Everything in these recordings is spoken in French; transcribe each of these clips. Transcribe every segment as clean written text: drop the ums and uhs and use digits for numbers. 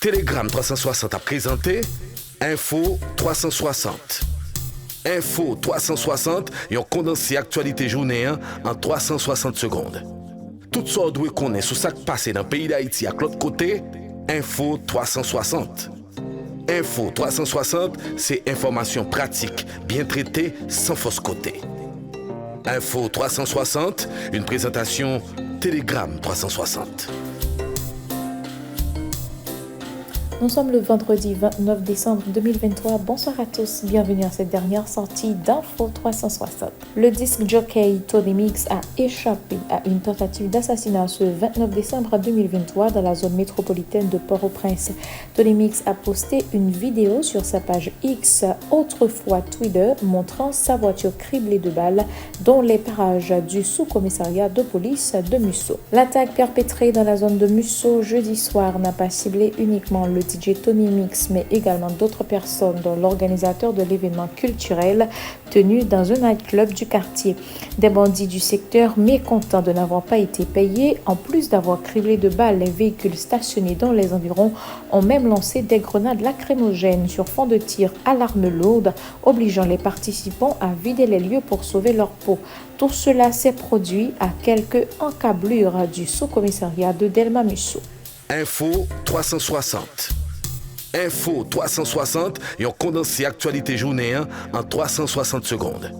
Telegram 360 a présenté Info 360. Info 360, yon condensé actualité journée en 360 secondes. Tout ça doit connaître sur ce qui passe dans le pays d'Haïti à l'autre côté, Info 360. Info 360, c'est information pratique, bien traitée, sans fausse côté. Info 360, une présentation Telegram 360. Nous sommes le vendredi 29 décembre 2023. Bonsoir à tous, bienvenue à cette dernière sortie d'Info 360. Le disque jockey Tony Mix a échappé à une tentative d'assassinat ce 29 décembre 2023 dans la zone métropolitaine de Port-au-Prince. Tony Mix a posté une vidéo sur sa page X, autrefois Twitter, montrant sa voiture criblée de balles dans les parages du sous-commissariat de police de Musso. L'attaque perpétrée dans la zone de Musso jeudi soir n'a pas ciblé uniquement le DJ Tony Mix, mais également d'autres personnes, dont l'organisateur de l'événement culturel tenu dans un nightclub du quartier. Des bandits du secteur, mécontents de n'avoir pas été payés, en plus d'avoir criblé de balles les véhicules stationnés dans les environs, ont même lancé des grenades lacrymogènes sur fond de tir à l'arme lourde, obligeant les participants à vider les lieux pour sauver leur peau. Tout cela s'est produit à quelques encablures du sous-commissariat de Delma Musso. Info 360. Info 360, yon condensé actualité journée en 360 secondes.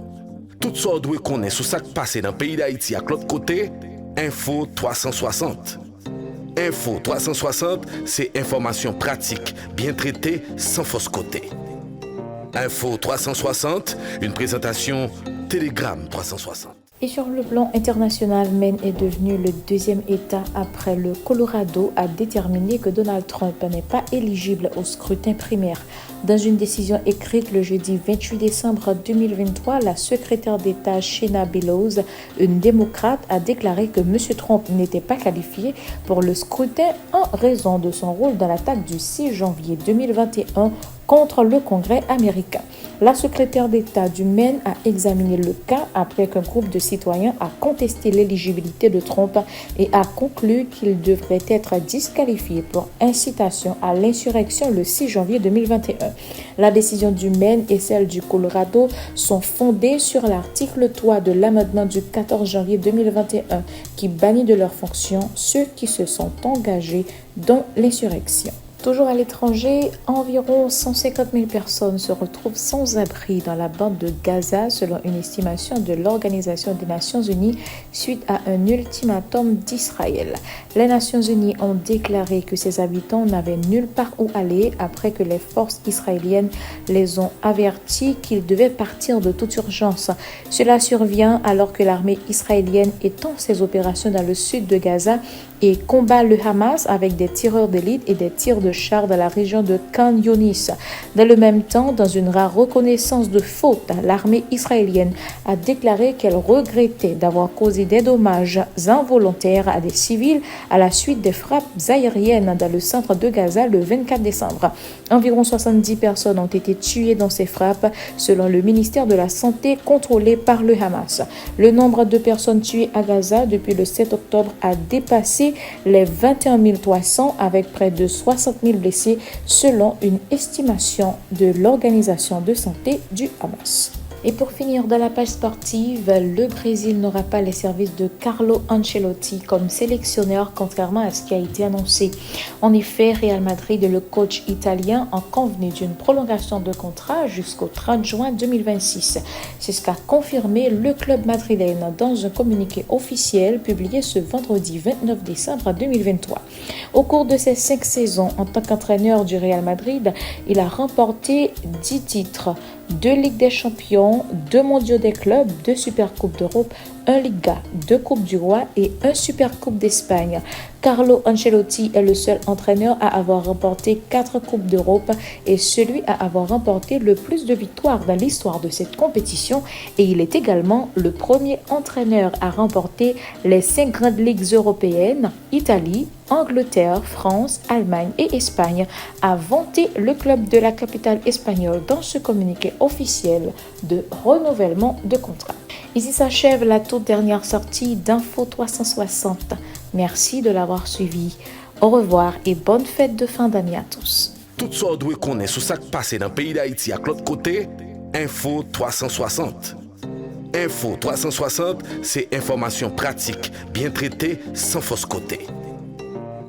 Tout ça doit connaître sur ce qui passe dans le pays d'Haïti à l'autre côté, Info 360. Info 360, c'est information pratique, bien traitée, sans fausse côté. Info 360, une présentation Telegram 360. Et sur le plan international, Maine est devenu le deuxième État après le Colorado à déterminer que Donald Trump n'est pas éligible au scrutin primaire. Dans une décision écrite le jeudi 28 décembre 2023, la secrétaire d'État Shenna Bellows, une démocrate, a déclaré que M. Trump n'était pas qualifié pour le scrutin en raison de son rôle dans l'attaque du 6 janvier 2021 contre le Congrès américain. La secrétaire d'État du Maine a examiné le cas après qu'un groupe de citoyens a contesté l'éligibilité de Trump et a conclu qu'il devrait être disqualifié pour incitation à l'insurrection le 6 janvier 2021. La décision du Maine et celle du Colorado sont fondées sur l'article 3 de l'amendement du 14 janvier 2021 qui bannit de leurs fonctions ceux qui se sont engagés dans l'insurrection. Toujours à l'étranger, environ 150 000 personnes se retrouvent sans abri dans la bande de Gaza selon une estimation de l'Organisation des Nations Unies suite à un ultimatum d'Israël. Les Nations Unies ont déclaré que ces habitants n'avaient nulle part où aller après que les forces israéliennes les ont avertis qu'ils devaient partir de toute urgence. Cela survient alors que l'armée israélienne étend ses opérations dans le sud de Gaza et combat le Hamas avec des tireurs d'élite et des tirs de chars dans la région de Khan Younis. Dans le même temps, dans une rare reconnaissance de faute, l'armée israélienne a déclaré qu'elle regrettait d'avoir causé des dommages involontaires à des civils à la suite des frappes aériennes dans le centre de Gaza le 24 décembre. Environ 70 personnes ont été tuées dans ces frappes, selon le ministère de la Santé contrôlé par le Hamas. Le nombre de personnes tuées à Gaza depuis le 7 octobre a dépassé les 21 300 avec près de 60 000 blessés selon une estimation de l'Organisation de santé du Hamas. Et pour finir dans la page sportive, le Brésil n'aura pas les services de Carlo Ancelotti comme sélectionneur contrairement à ce qui a été annoncé. En effet, Real Madrid et le coach italien ont convenu d'une prolongation de contrat jusqu'au 30 juin 2026. C'est ce qu'a confirmé le club madrilène dans un communiqué officiel publié ce vendredi 29 décembre 2023. Au cours de ses 5 saisons en tant qu'entraîneur du Real Madrid, il a remporté 10 titres, 2 Ligues des Champions, 2 Mondiaux des clubs, 2 Supercoupes d'Europe, 1 Liga, 2 Coupes du Roi et 1 Supercoupe d'Espagne. Carlo Ancelotti est le seul entraîneur à avoir remporté 4 Coupes d'Europe et celui à avoir remporté le plus de victoires dans l'histoire de cette compétition et il est également le premier entraîneur à remporter les 5 grandes ligues européennes, Italie, Angleterre, France, Allemagne et Espagne, a vanté le club de la capitale espagnole dans ce communiqué officiel de renouvellement de contrat. Ici s'achève la toute dernière sortie d'Info 360. Merci de l'avoir suivi. Au revoir et bonne fête de fin d'année à tous. Tout ça doit connaître sur ça qui passe dans le pays d'Haïti à l'autre côté, Info 360. Info 360, c'est information pratique, bien traitée, sans fausse côté.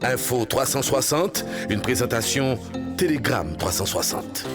Info 360, une présentation Télégramme 360.